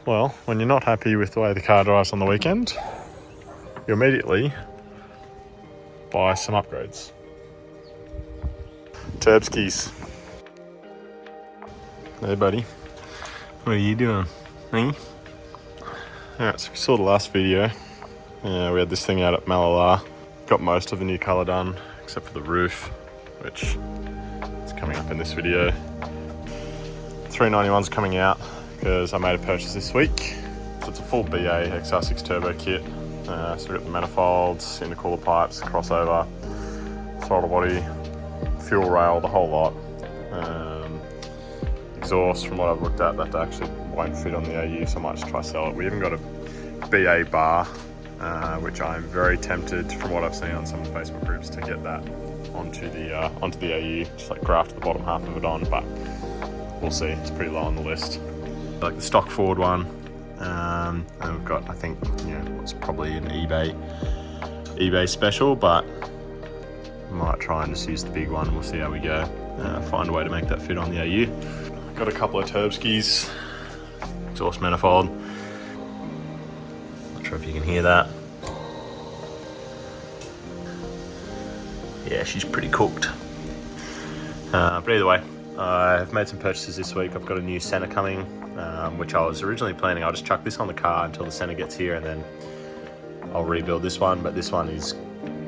Well, when you're not happy with the way the car drives on the weekend, you immediately buy some upgrades. Turbskis. Hey buddy, what are you doing? Me? Alright, so if you saw the last video, we had this thing out at Malala. Got most of the new colour done, except for the roof, which is coming up in this video. 391's coming out because I made a purchase this week. So it's a full BA XR6 Turbo kit. So we've got the manifolds, intercooler pipes, crossover, throttle body, fuel rail, the whole lot. Exhaust, from what I've looked at, that actually won't fit on the AU, so I might just try sell it. We even got a BA bar, which I'm very tempted, from what I've seen on some of the Facebook groups, to get that onto the AU, just like graft the bottom half of it on, but we'll see. It's pretty low on the list. Like the stock Ford one, and we've got, I think, what's probably an eBay special, but might try and just use the big one. We'll see how we go. Find a way to make that fit on the AU. Got a couple of Turbskis, exhaust manifold. Not sure if you can hear that. Yeah, she's pretty cooked. But either way, I've made some purchases this week. I've got a new center coming, which I was originally planning. I'll just chuck this on the car until the center gets here, and then I'll rebuild this one. But this one is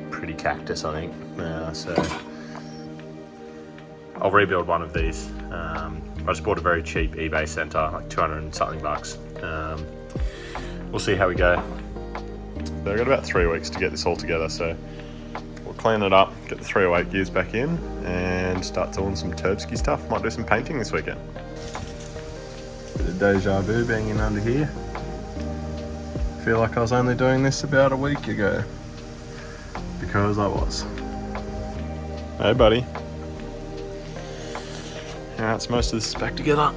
pretty cactus, I think. So I'll rebuild one of these. I just bought a very cheap eBay center, like 200 and something bucks. We'll see how we go. I've got about 3 weeks to get this all together, so we'll clean it up, get the 308 gears back in, and start doing some Turbski stuff. Might do some painting this weekend. Bit of deja vu banging under here. Feel like I was only doing this about a week ago, because I was. Hey buddy. Alright, so most of this is back together.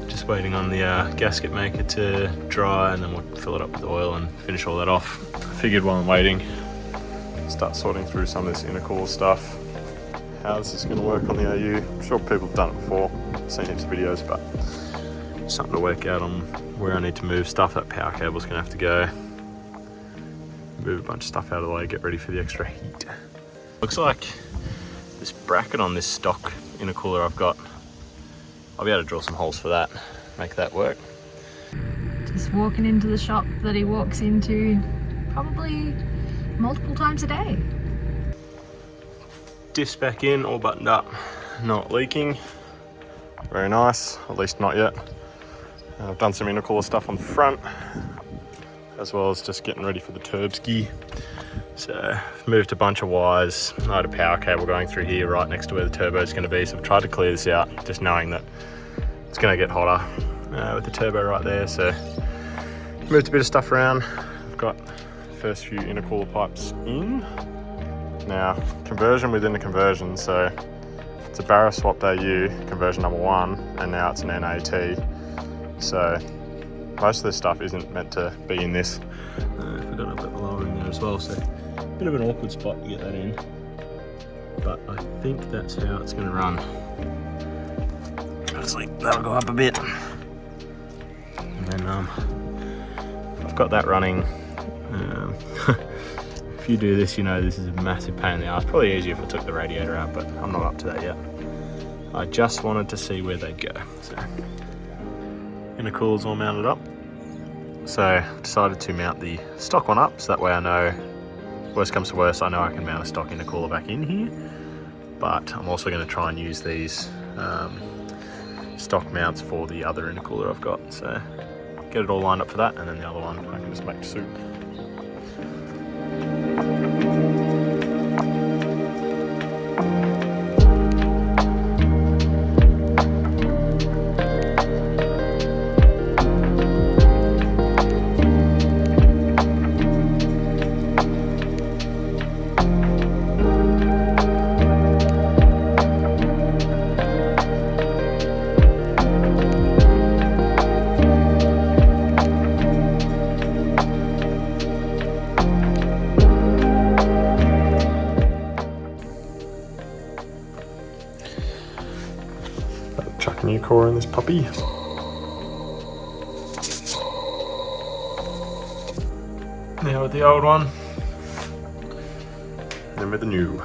Just waiting on the gasket maker to dry, and then we'll fill it up with oil and finish all that off. I figured while I'm waiting, start sorting through some of this intercooler stuff. How this is going to work on the AU. I'm sure people have done it before, I've seen heaps of videos, but something to work out on where I need to move stuff. That power cable's going to have to go. Move a bunch of stuff out of the way, get ready for the extra heat. Looks like this bracket on this stock intercooler I've got, I'll be able to drill some holes for that, make that work. Just walking into the shop that he walks into probably multiple times a day. Diffs back in, all buttoned up, not leaking. Very nice, at least not yet. I've done some intercooler stuff on the front, as well as just getting ready for the Turbski. So I've moved a bunch of wires. I had a power cable going through here right next to where the turbo is going to be, so I've tried to clear this out, just knowing that it's going to get hotter with the turbo right there. So moved a bit of stuff around. I've got the first few intercooler pipes in. Now, conversion within a conversion, so it's a Barra swapped AU, conversion number 1, and now it's an NAT. So most of this stuff isn't meant to be in this. I forgot I've got the lower in there as well, so a bit of an awkward spot to get that in. But I think that's how it's going to run. Obviously, that'll go up a bit. And then I've got that running. If you do this, you know this is a massive pain in the ass. Probably easier if I took the radiator out, but I'm not up to that yet. I just wanted to see where they'd go. So, intercooler's all mounted up. So I decided to mount the stock one up, so that way I know, worst comes to worst, I know I can mount a stock intercooler back in here. But I'm also going to try and use these stock mounts for the other intercooler I've got. So get it all lined up for that, and then the other one I can just make soup. Chuck new core in this puppy. Now with the old one, then with the new.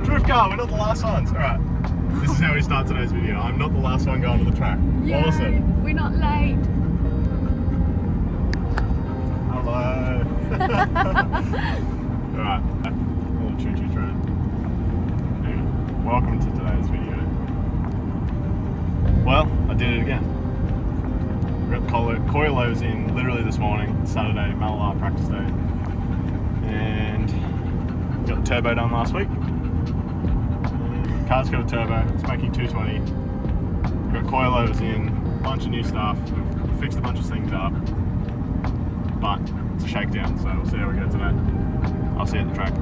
Drift car, we're not the last ones. Alright, this is how we start today's video. I'm not the last one going to the track. Yay, awesome. We're not late. Hello. Alright, a little choo-choo train. Anyway, welcome to today's video. Well, I did it again. We got coilovers in literally this morning, Saturday, Malala practice day. And got the turbo done last week. Car's got a turbo, it's making 220. Got coilovers in, a bunch of new stuff. We've fixed a bunch of things up. But it's a shakedown, so we'll see how we go today. I'll see you at the track.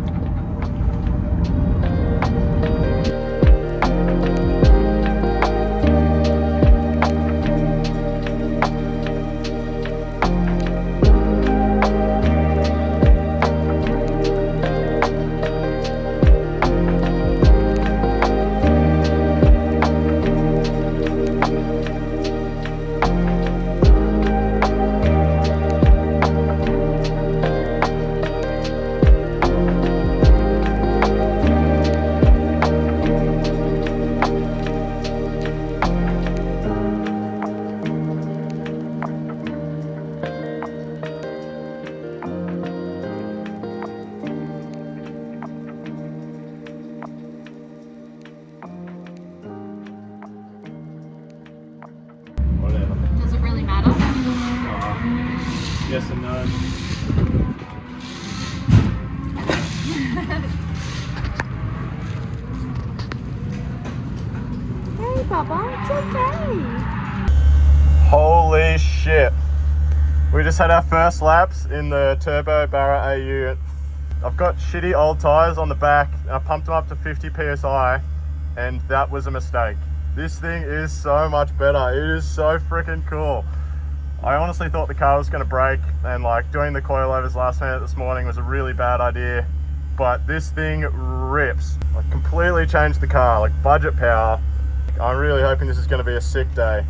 Does it really matter? Yes and no. Hey, Papa, it's okay. Holy shit. We just had our first laps in the Turbo Barra AU. I've got shitty old tyres on the back. I pumped them up to 50 PSI and that was a mistake. This thing is so much better. It is so freaking cool. I honestly thought the car was going to break, and like doing the coilovers last minute this morning was a really bad idea, but this thing rips. Like completely changed the car, like budget power. I'm really hoping this is going to be a sick day.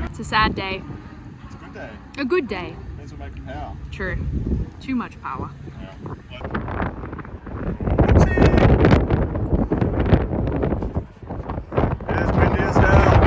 It's a sad day. It's a good day. A good day. Means we're making power. True. Too much power. It is windy as hell.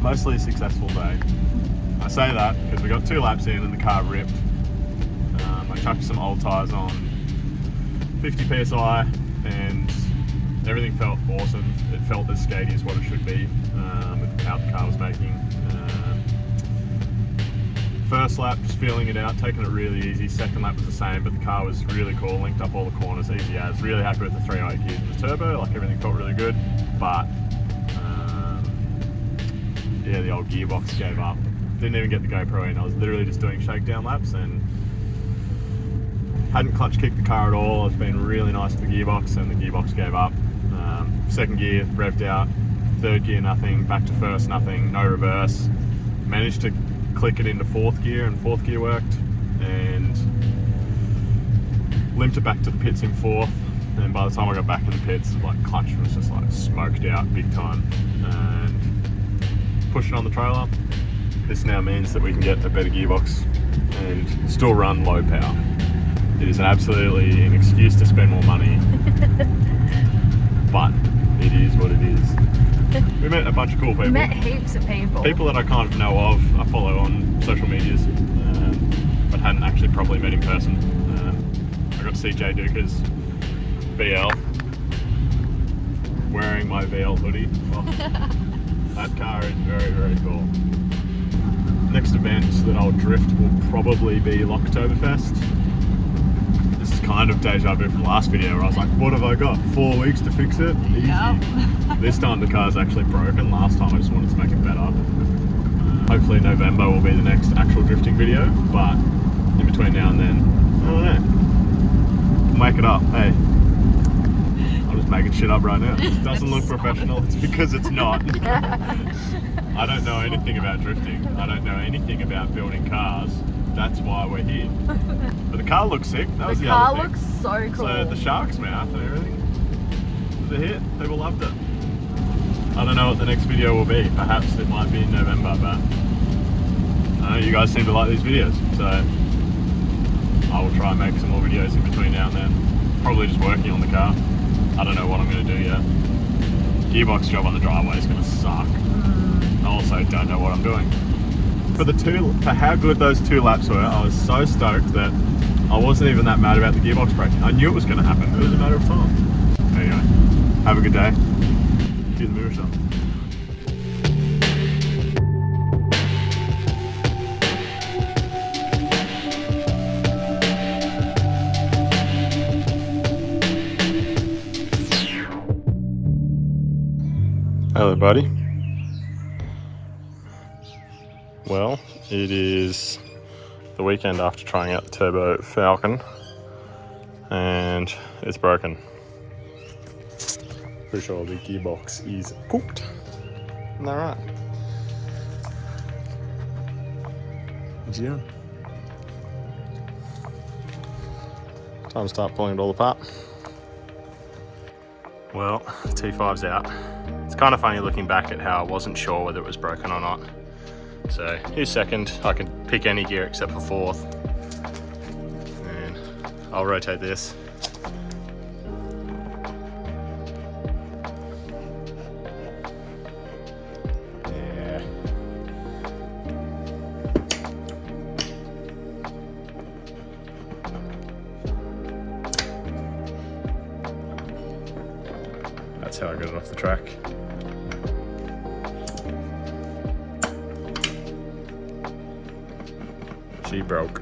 Mostly a successful day. I say that because we got 2 laps in and the car ripped. I chucked some old tyres on 50 PSI and everything felt awesome. It felt as skatey as what it should be with how the car was making. First lap, just feeling it out, taking it really easy. Second lap was the same, but the car was really cool, linked up all the corners, easy as. Really happy with the 308 gears and the turbo, like everything felt really good, but yeah, the old gearbox gave up. Didn't even get the GoPro in. I was literally just doing shakedown laps and hadn't clutch kicked the car at all. I was being really nice to the gearbox and the gearbox gave up. Second gear, revved out. Third gear, nothing. Back to first, nothing. No reverse. Managed to click it into fourth gear and fourth gear worked and limped it back to the pits in fourth. And by the time I got back in the pits, like clutch was just like smoked out big time. And pushing on the trailer, this now means that we can get a better gearbox and still run low power. It is absolutely an excuse to spend more money, but it is what it is. We met a bunch of cool people. We met heaps of people. People that I kind of know of, I follow on social medias, but hadn't actually properly met in person. I got to see Jay Duca's VL, wearing my VL hoodie. Well, that car is very, very cool. next event that I'll drift will probably be Locktoberfest. This is kind of deja vu from last video where I was like, what have I got? 4 weeks to fix it? Easy. Yep. This time the car's actually broken. Last time I just wanted to make it better. Hopefully November will be the next actual drifting video, but in between now and then, I don't know. Make it up, hey. I'm just making shit up right now. It doesn't look professional, it's because it's not. I don't know anything about drifting. I don't know anything about building cars. That's why we're here. But the car looks sick. That was the other thing. The car looks so cool. So the shark's mouth and everything was a hit. People loved it. I don't know what the next video will be. Perhaps it might be in November, but I know you guys seem to like these videos, so I will try and make some more videos in between now and then. Probably just working on the car. I don't know what I'm going to do yet. Gearbox job on the driveway is going to suck. I also don't know what I'm doing. For how good those 2 laps were, I was so stoked that I wasn't even that mad about the gearbox breaking. I knew it was going to happen. It was a matter of time. Anyway, have a good day. Cue the mirror shot. Hello, buddy. Well, it is the weekend after trying out the Turbo Falcon, and it's broken. Pretty sure the gearbox is cooked. Isn't that right? Yeah. Time to start pulling it all apart. Well, the T5's out. It's kind of funny looking back at how I wasn't sure whether it was broken or not. So here's second. I can pick any gear except for fourth. And I'll rotate this. Yeah. That's how I got it off the track. She broke.